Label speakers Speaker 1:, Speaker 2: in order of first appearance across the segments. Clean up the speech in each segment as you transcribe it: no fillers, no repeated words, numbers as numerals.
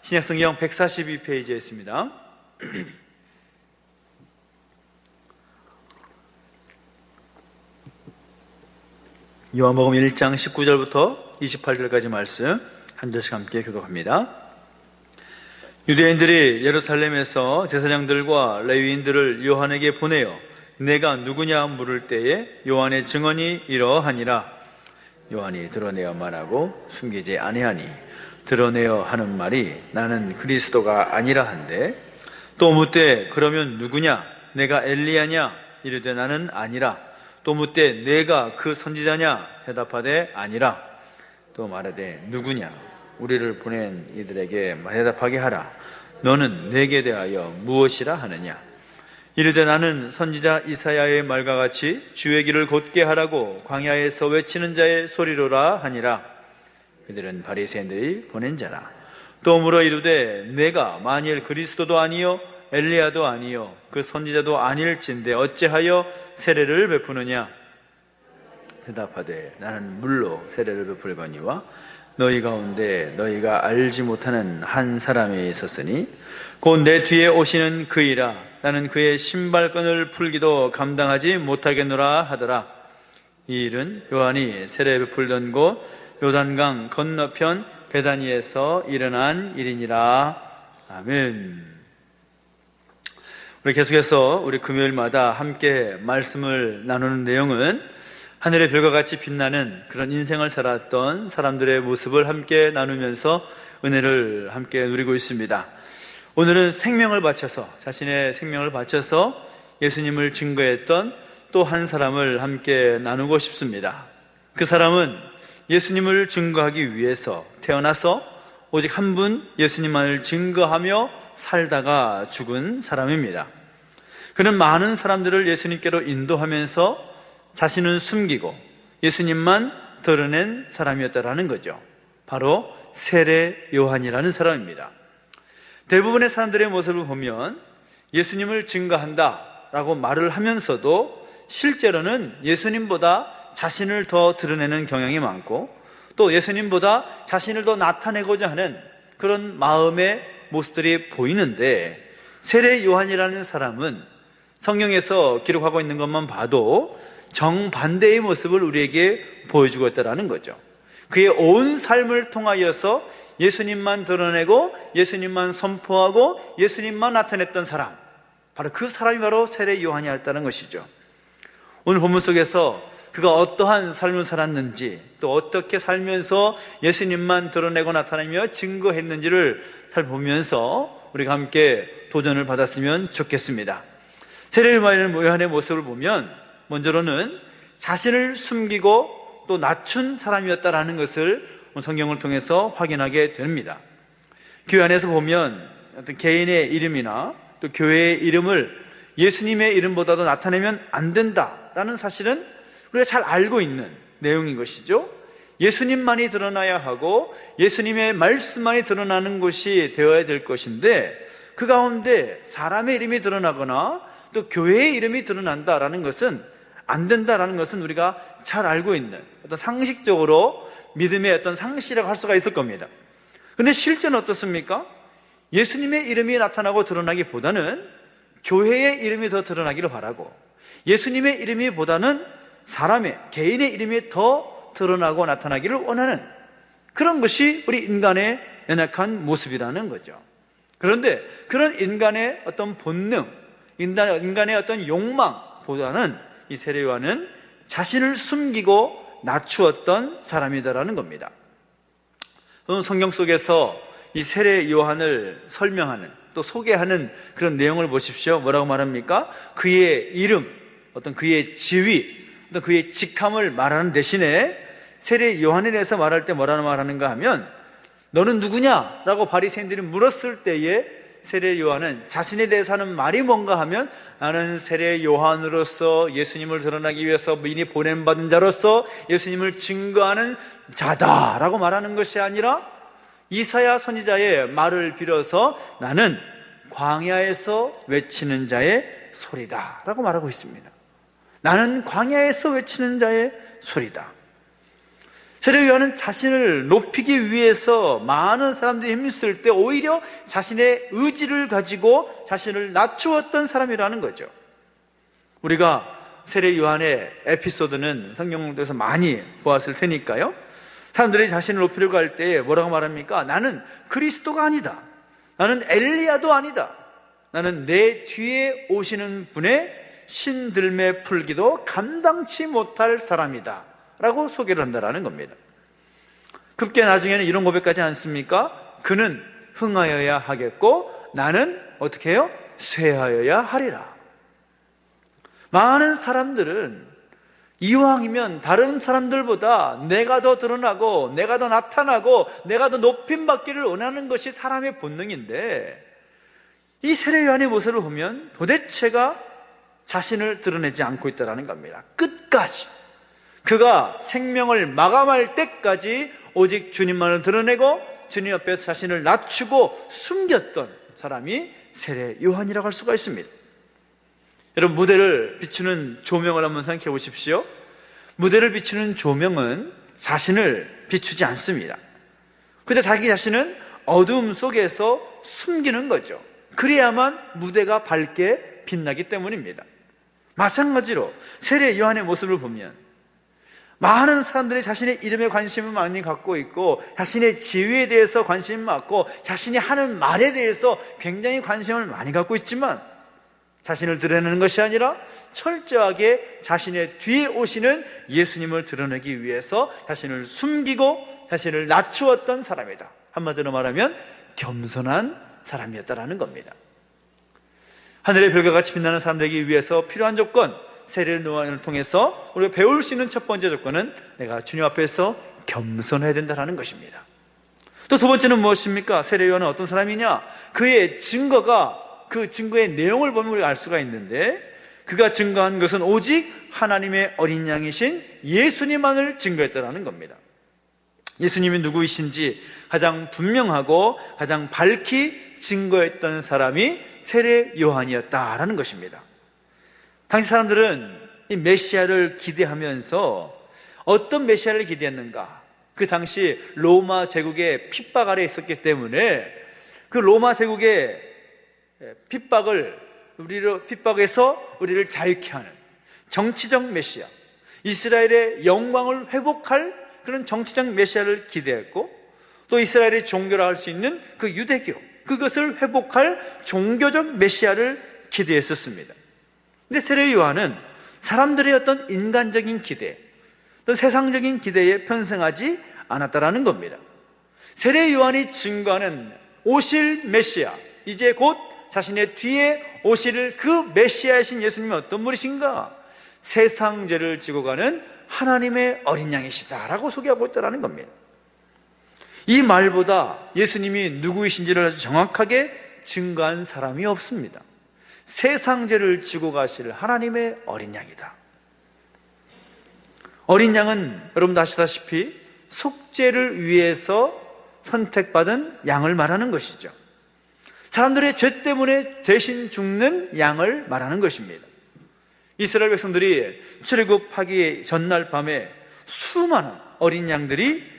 Speaker 1: 신약성경 142페이지에 있습니다. 요한복음 1장 19절부터 28절까지 말씀 한 절씩 함께 교독합니다. 유대인들이 예루살렘에서 제사장들과 레위인들을 요한에게 보내어 내가 누구냐 물을 때에 요한의 증언이 이러하니라. 요한이 드러내어 말하고 숨기지 아니하니 드러내어 하는 말이 나는 그리스도가 아니라 한데, 또 묻되 그러면 누구냐? 내가 엘리야냐? 이르되 나는 아니라. 또 묻되 내가 그 선지자냐? 대답하되 아니라. 또 말하되 누구냐? 우리를 보낸 이들에게 대답하게 하라. 너는 내게 대하여 무엇이라 하느냐? 이르되 나는 선지자 이사야의 말과 같이 주의 길을 곧게 하라고 광야에서 외치는 자의 소리로라 하니라. 그들은 바리새인들이 보낸 자라. 또 물어 이르되 내가 만일 그리스도도 아니요 엘리야도 아니요 그 선지자도 아닐진데 어찌하여 세례를 베푸느냐? 대답하되 나는 물로 세례를 베풀거니와 너희 가운데 너희가 알지 못하는 한 사람이 있었으니 곧 내 뒤에 오시는 그이라. 나는 그의 신발끈을 풀기도 감당하지 못하겠노라 하더라. 이 일은 요한이 세례 베풀던 곳 요단강 건너편 베다니에서 일어난 일이니라. 아멘. 우리 계속해서 우리 금요일마다 함께 말씀을 나누는 내용은 하늘의 별과 같이 빛나는 그런 인생을 살았던 사람들의 모습을 함께 나누면서 은혜를 함께 누리고 있습니다. 오늘은 생명을 바쳐서, 자신의 생명을 바쳐서 예수님을 증거했던 또 한 사람을 함께 나누고 싶습니다. 그 사람은 예수님을 증거하기 위해서 태어나서 오직 한 분 예수님만을 증거하며 살다가 죽은 사람입니다. 그는 많은 사람들을 예수님께로 인도하면서 자신은 숨기고 예수님만 드러낸 사람이었다라는 거죠. 바로 세례 요한이라는 사람입니다. 대부분의 사람들의 모습을 보면 예수님을 증거한다라고 말을 하면서도 실제로는 예수님보다 자신을 더 드러내는 경향이 많고, 또 예수님보다 자신을 더 나타내고자 하는 그런 마음의 모습들이 보이는데, 세례 요한이라는 사람은 성경에서 기록하고 있는 것만 봐도 정반대의 모습을 우리에게 보여주고 있다는 거죠. 그의 온 삶을 통하여서 예수님만 드러내고 예수님만 선포하고 예수님만 나타냈던 사람, 바로 그 사람이 바로 세례 요한이었다는 것이죠. 오늘 본문 속에서 그가 어떠한 삶을 살았는지, 또 어떻게 살면서 예수님만 드러내고 나타내며 증거했는지를 살펴보면서 우리가 함께 도전을 받았으면 좋겠습니다. 세례 요한의 모습을 보면 먼저로는 자신을 숨기고 또 낮춘 사람이었다라는 것을 성경을 통해서 확인하게 됩니다. 교회 안에서 보면 어떤 개인의 이름이나 또 교회의 이름을 예수님의 이름보다도 나타내면 안 된다라는 사실은 우리가 잘 알고 있는 내용인 것이죠. 예수님만이 드러나야 하고 예수님의 말씀만이 드러나는 것이 되어야 될 것인데, 그 가운데 사람의 이름이 드러나거나 또 교회의 이름이 드러난다라는 것은 안 된다라는 것은 우리가 잘 알고 있는, 어떤 상식적으로 믿음의 어떤 상식이라고 할 수가 있을 겁니다. 그런데 실제는 어떻습니까? 예수님의 이름이 나타나고 드러나기보다는 교회의 이름이 더 드러나기를 바라고, 예수님의 이름이 보다는 사람의, 개인의 이름이 더 드러나고 나타나기를 원하는 그런 것이 우리 인간의 연약한 모습이라는 거죠. 그런데 그런 인간의 어떤 본능, 인간의 어떤 욕망보다는 이 세례 요한은 자신을 숨기고 낮추었던 사람이다라는 겁니다. 성경 속에서 이 세례 요한을 설명하는, 또 소개하는 그런 내용을 보십시오. 뭐라고 말합니까? 그의 이름, 어떤 그의 지위, 어떤 그의 직함을 말하는 대신에 세례 요한에 대해서 말할 때 뭐라고 말하는가 하면, 너는 누구냐? 라고 바리새인들이 물었을 때에 세례 요한은 자신에 대해서 하는 말이 뭔가 하면, 나는 세례 요한으로서 예수님을 드러나기 위해서 미리 보냄받은 자로서 예수님을 증거하는 자다라고 말하는 것이 아니라, 이사야 선지자의 말을 빌어서 나는 광야에서 외치는 자의 소리다라고 말하고 있습니다. 나는 광야에서 외치는 자의 소리다. 세례 요한은 자신을 높이기 위해서 많은 사람들이 힘쓸 때 오히려 자신의 의지를 가지고 자신을 낮추었던 사람이라는 거죠. 우리가 세례 요한의 에피소드는 성경에서 많이 보았을 테니까요. 사람들이 자신을 높이려고 할 때 뭐라고 말합니까? 나는 그리스도가 아니다. 나는 엘리야도 아니다. 나는 내 뒤에 오시는 분의 신들매 풀기도 감당치 못할 사람이다 라고 소개를 한다는 겁니다. 급게 나중에는 이런 고백하지 않습니까? 그는 흥하여야 하겠고 나는 어떻게 해요? 쇠하여야 하리라. 많은 사람들은 이왕이면 다른 사람들보다 내가 더 드러나고 내가 더 나타나고 내가 더 높임받기를 원하는 것이 사람의 본능인데, 이 세례 요한의 모습을 보면 도대체가 자신을 드러내지 않고 있다는 겁니다. 끝까지 그가 생명을 마감할 때까지 오직 주님만을 드러내고 주님 앞에서 자신을 낮추고 숨겼던 사람이 세례 요한이라고 할 수가 있습니다. 여러분, 무대를 비추는 조명을 한번 생각해 보십시오. 무대를 비추는 조명은 자신을 비추지 않습니다. 그저 자기 자신은 어두움 속에서 숨기는 거죠. 그래야만 무대가 밝게 빛나기 때문입니다. 마찬가지로 세례 요한의 모습을 보면 많은 사람들이 자신의 이름에 관심을 많이 갖고 있고 자신의 지위에 대해서 관심을 갖고 자신이 하는 말에 대해서 굉장히 관심을 많이 갖고 있지만 자신을 드러내는 것이 아니라 철저하게 자신의 뒤에 오시는 예수님을 드러내기 위해서 자신을 숨기고 자신을 낮추었던 사람이다. 한마디로 말하면 겸손한 사람이었다라는 겁니다. 하늘의 별과 같이 빛나는 사람 되기 위해서 필요한 조건, 세례 요한을 통해서 우리가 배울 수 있는 첫 번째 조건은 내가 주님 앞에서 겸손해야 된다는 것입니다. 또 두 번째는 무엇입니까? 세례 요한은 어떤 사람이냐? 그의 증거가, 그 증거의 내용을 보면 우리가 알 수가 있는데, 그가 증거한 것은 오직 하나님의 어린 양이신 예수님만을 증거했다는 겁니다. 예수님이 누구이신지 가장 분명하고 가장 밝히 증거했던 사람이 세례 요한이었다라는 것입니다. 당시 사람들은 이 메시아를 기대하면서 어떤 메시아를 기대했는가? 그 당시 로마 제국의 핍박 아래 있었기 때문에 그 로마 제국의 핍박에서 우리를 자유케 하는 정치적 메시아, 이스라엘의 영광을 회복할 그런 정치적 메시아를 기대했고, 또 이스라엘의 종교라 할 수 있는 그 유대교, 그것을 회복할 종교적 메시아를 기대했었습니다. 근데 세례 요한은 사람들의 어떤 인간적인 기대, 또 세상적인 기대에 편승하지 않았다라는 겁니다. 세례 요한이 증거하는 오실 메시아, 이제 곧 자신의 뒤에 오실 그 메시아이신 예수님이 어떤 분이신가? 세상 죄를 지고 가는 하나님의 어린 양이시다라고 소개하고 있다는 겁니다. 이 말보다 예수님이 누구이신지를 아주 정확하게 증거한 사람이 없습니다. 세상 죄를 지고 가실 하나님의 어린 양이다. 어린 양은 여러분도 아시다시피 속죄를 위해서 선택받은 양을 말하는 것이죠. 사람들의 죄 때문에 대신 죽는 양을 말하는 것입니다. 이스라엘 백성들이 출애굽하기 전날 밤에 수많은 어린 양들이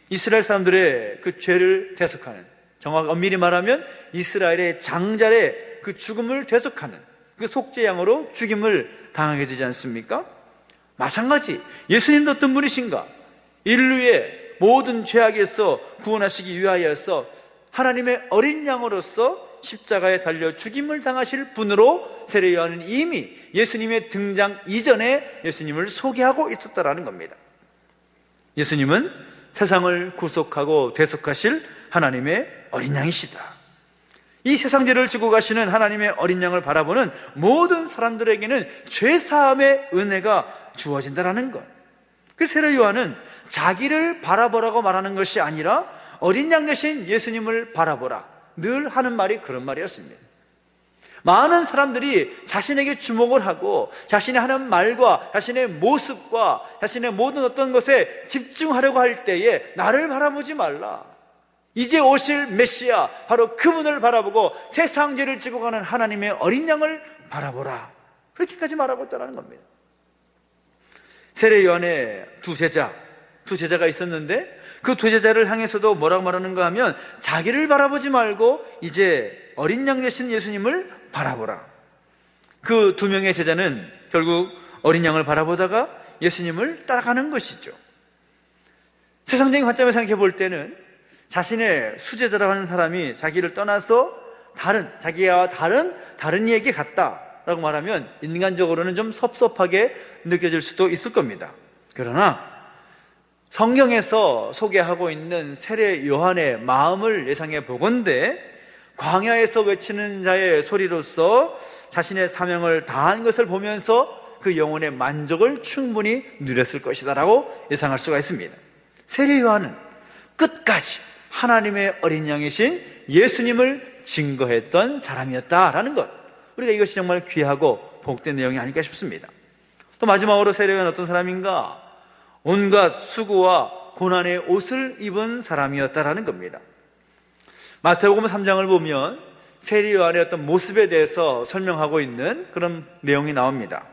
Speaker 1: 이스라엘 사람들의 그 죄를 대속하는, 정확히 엄밀히 말하면 이스라엘의 장자의 그 죽음을 대속하는 그 속죄양으로 죽임을 당하게 되지 않습니까? 마찬가지 예수님도 어떤 분이신가? 인류의 모든 죄악에서 구원하시기 위하여서 하나님의 어린 양으로서 십자가에 달려 죽임을 당하실 분으로 세례 요한은 이미 예수님의 등장 이전에 예수님을 소개하고 있었다라는 겁니다. 예수님은 세상을 구속하고 대속하실 하나님의 어린 양이시다. 이 세상 죄를 지고 가시는 하나님의 어린 양을 바라보는 모든 사람들에게는 죄사함의 은혜가 주어진다라는 것. 그 세례 요한은 자기를 바라보라고 말하는 것이 아니라 어린 양 대신 예수님을 바라보라, 늘 하는 말이 그런 말이었습니다. 많은 사람들이 자신에게 주목을 하고 자신이 하는 말과 자신의 모습과 자신의 모든 어떤 것에 집중하려고 할 때에 나를 바라보지 말라, 이제 오실 메시아 바로 그분을 바라보고 세상 죄를 지고 가는 하나님의 어린 양을 바라보라, 그렇게까지 말하고 있다는 겁니다. 세례 요한의 두 제자, 두 제자가 있었는데 그 두 제자를 향해서도 뭐라고 말하는가 하면 자기를 바라보지 말고 이제 어린 양 되신 예수님을 바라보라. 그 두 명의 제자는 결국 어린 양을 바라보다가 예수님을 따라가는 것이죠. 세상적인 관점에서 생각해 볼 때는 자신의 수제자라고 하는 사람이 자기를 떠나서 자기와 다른 이에게 갔다라고 말하면 인간적으로는 좀 섭섭하게 느껴질 수도 있을 겁니다. 그러나 성경에서 소개하고 있는 세례 요한의 마음을 예상해 보건대 광야에서 외치는 자의 소리로서 자신의 사명을 다한 것을 보면서 그 영혼의 만족을 충분히 누렸을 것이다 라고 예상할 수가 있습니다. 세례 요한은 끝까지 하나님의 어린 양이신 예수님을 증거했던 사람이었다라는 것, 우리가 이것이 정말 귀하고 복된 내용이 아닐까 싶습니다. 또 마지막으로 세례 요한은 어떤 사람인가? 온갖 수고와 고난의 옷을 입은 사람이었다라는 겁니다. 마태복음 3장을 보면 세례 요한의 어떤 모습에 대해서 설명하고 있는 그런 내용이 나옵니다.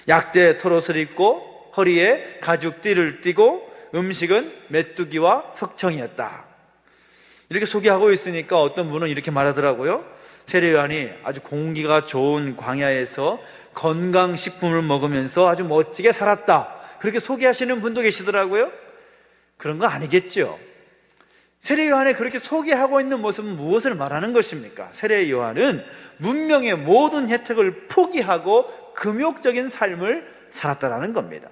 Speaker 1: 약대 털옷을 입고 허리에 가죽띠를 띠고 음식은 메뚜기와 석청이었다. 이렇게 소개하고 있으니까 어떤 분은 이렇게 말하더라고요. 세례 요한이 아주 공기가 좋은 광야에서 건강식품을 먹으면서 아주 멋지게 살았다, 그렇게 소개하시는 분도 계시더라고요. 그런 거 아니겠죠. 세례 요한이 그렇게 소개하고 있는 모습은 무엇을 말하는 것입니까? 세례 요한은 문명의 모든 혜택을 포기하고 금욕적인 삶을 살았다라는 겁니다.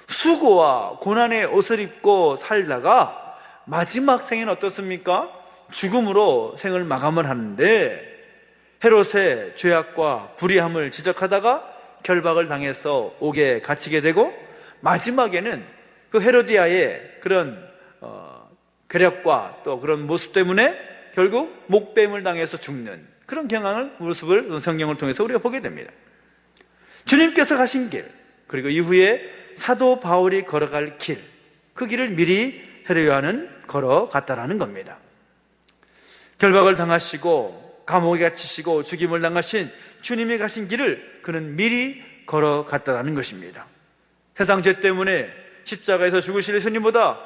Speaker 1: 수고와 고난의 옷을 입고 살다가 마지막 생은 어떻습니까? 죽음으로 생을 마감을 하는데 헤롯의 죄악과 불의함을 지적하다가 결박을 당해서 옥에 갇히게 되고 마지막에는 그 헤로디아의 그런 괴력과 또 그런 모습 때문에 결국 목뱀을 당해서 죽는 그런 모습을 성경을 통해서 우리가 보게 됩니다. 주님께서 가신 길, 그리고 이후에 사도 바울이 걸어갈 길, 그 길을 미리 세례 요한은 걸어갔다라는 겁니다. 결박을 당하시고 감옥에 갇히시고 죽임을 당하신 주님이 가신 길을 그는 미리 걸어갔다라는 것입니다. 세상 죄 때문에 십자가에서 죽으실 예수님보다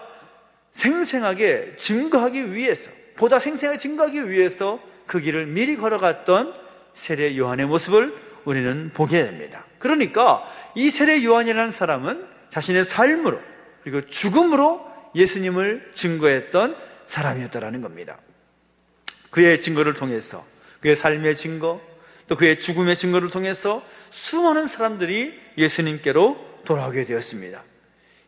Speaker 1: 생생하게 증거하기 위해서, 보다 생생하게 증거하기 위해서 그 길을 미리 걸어갔던 세례 요한의 모습을 우리는 보게 됩니다. 그러니까 이 세례 요한이라는 사람은 자신의 삶으로 그리고 죽음으로 예수님을 증거했던 사람이었다라는 겁니다. 그의 증거를 통해서, 그의 삶의 증거, 또 그의 죽음의 증거를 통해서 수많은 사람들이 예수님께로 돌아오게 되었습니다.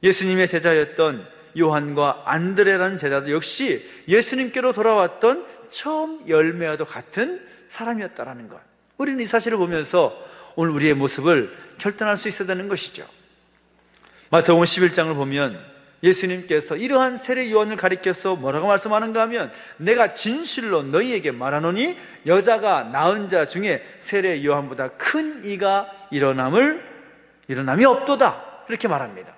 Speaker 1: 예수님의 제자였던 요한과 안드레라는 제자도 역시 예수님께로 돌아왔던 처음 열매와도 같은 사람이었다라는 것, 우리는 이 사실을 보면서 오늘 우리의 모습을 결단할 수 있어야 되는 것이죠. 마태복음 11장을 보면 예수님께서 이러한 세례 요한을 가리켜서 뭐라고 말씀하는가 하면 내가 진실로 너희에게 말하노니 여자가 낳은 자 중에 세례 요한보다 큰 이가 일어남이 없도다, 그렇게 말합니다.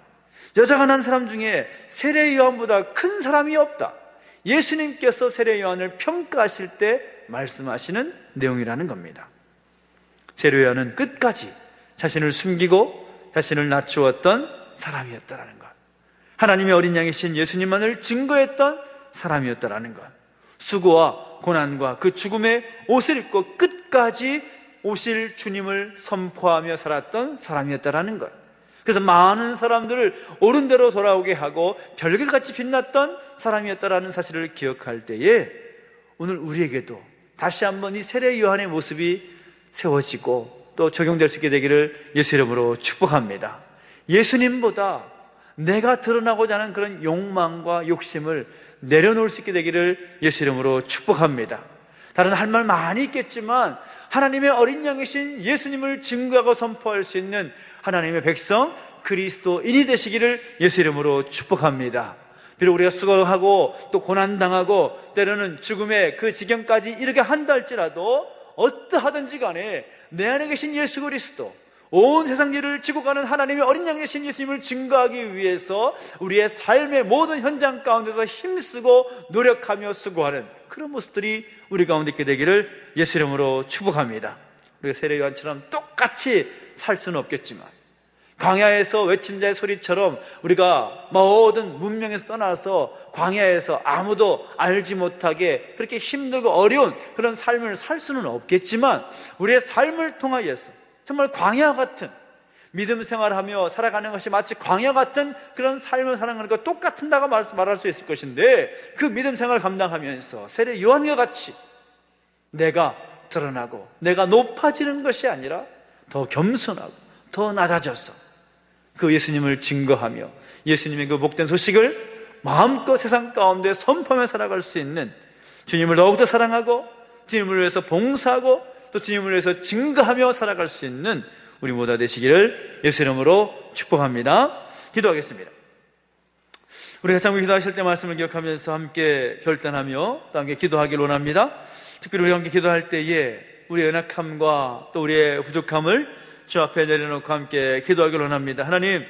Speaker 1: 여자가 낳은 사람 중에 세례 요한보다 큰 사람이 없다, 예수님께서 세례 요한을 평가하실 때 말씀하시는 내용이라는 겁니다. 세례 요한은 끝까지 자신을 숨기고 자신을 낮추었던 사람이었다라는 것, 하나님의 어린 양이신 예수님만을 증거했던 사람이었다라는 것, 수고와 고난과 그 죽음의 옷을 입고 끝까지 오실 주님을 선포하며 살았던 사람이었다라는 것, 그래서 많은 사람들을 옳은 대로 돌아오게 하고 별것같이 빛났던 사람이었다라는 사실을 기억할 때에 오늘 우리에게도 다시 한번 이 세례 요한의 모습이 세워지고 또 적용될 수 있게 되기를 예수 이름으로 축복합니다. 예수님보다 내가 드러나고자 하는 그런 욕망과 욕심을 내려놓을 수 있게 되기를 예수 이름으로 축복합니다. 다른 할 말 많이 있겠지만 하나님의 어린 양이신 예수님을 증거하고 선포할 수 있는 하나님의 백성 그리스도인이 되시기를 예수 이름으로 축복합니다. 비록 우리가 수고하고 또 고난당하고 때로는 죽음의 그 지경까지 이르게 한다 할지라도 어떠하든지 간에 내 안에 계신 예수 그리스도, 온 세상 일을 지고 가는 하나님의 어린 양 되신 예수님을 증거하기 위해서 우리의 삶의 모든 현장 가운데서 힘쓰고 노력하며 수고하는 그런 모습들이 우리 가운데 있게 되기를 예수 이름으로 축복합니다. 우리가 세례 요한처럼 똑같이 살 수는 없겠지만 광야에서 외친 자의 소리처럼 우리가 모든 문명에서 떠나서 광야에서 아무도 알지 못하게 그렇게 힘들고 어려운 그런 삶을 살 수는 없겠지만, 우리의 삶을 통하여서 정말 광야 같은 믿음 생활하며 살아가는 것이 마치 광야 같은 그런 삶을 살아가는 것 똑같은다고 말할 수 있을 것인데, 그 믿음 생활을 감당하면서 세례 요한과 같이 내가 드러나고 내가 높아지는 것이 아니라 더 겸손하고 더 낮아져서 그 예수님을 증거하며 예수님의 그 복된 소식을 마음껏 세상 가운데 선포하며 살아갈 수 있는, 주님을 더욱더 사랑하고 주님을 위해서 봉사하고 또 주님을 위해서 증거하며 살아갈 수 있는 우리 모두 되시기를 예수 이름으로 축복합니다. 기도하겠습니다. 우리 같이 한번 기도하실 때 말씀을 기억하면서 함께 결단하며 또 함께 기도하길 원합니다. 특별히 우리 함께 기도할 때에 우리의 연약함과 또 우리의 부족함을 주 앞에 내려놓고 함께 기도하길 원합니다. 하나님,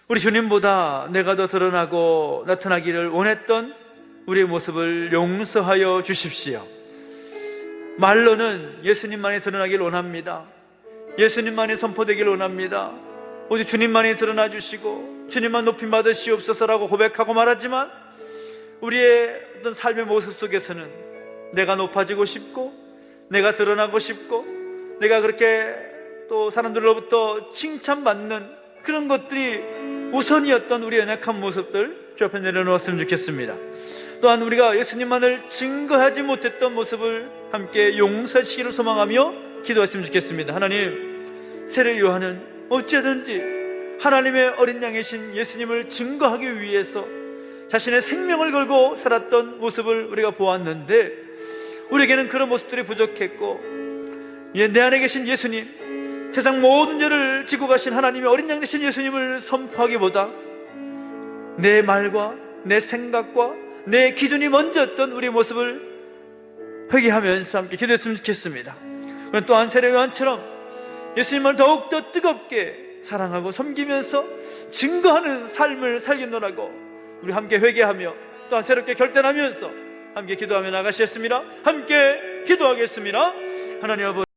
Speaker 1: 우리 주님보다 내가 더 드러나고 나타나기를 원했던 우리의 모습을 용서하여 주십시오. 말로는 예수님만이 드러나기를 원합니다. 예수님만이 선포되기를 원합니다. 오직 주님만이 드러나 주시고 주님만 높임 받으시옵소서라고 고백하고 말하지만, 우리의 어떤 삶의 모습 속에서는 내가 높아지고 싶고 내가 드러나고 싶고 내가 그렇게 또 사람들로부터 칭찬받는 그런 것들이 우선이었던 우리 연약한 모습들 주 앞에 내려놓았으면 좋겠습니다. 또한 우리가 예수님만을 증거하지 못했던 모습을 함께 용서하시기를 소망하며 기도했으면 좋겠습니다. 하나님, 세례 요한은 어찌하든지 하나님의 어린 양이신 예수님을 증거하기 위해서 자신의 생명을 걸고 살았던 모습을 우리가 보았는데, 우리에게는 그런 모습들이 부족했고, 내 안에 계신 예수님, 세상 모든 죄를 지고 가신 하나님의 어린 양 되신 예수님을 선포하기보다 내 말과 내 생각과 내 기준이 먼저였던 우리의 모습을 회개하면서 함께 기도했으면 좋겠습니다. 또한 세례 요한처럼 예수님을 더욱더 뜨겁게 사랑하고 섬기면서 증거하는 삶을 살겠노라고 우리 함께 회개하며 또한 새롭게 결단하면서 함께 기도하며 나가시겠습니다. 함께 기도하겠습니다. 하나님 아버지,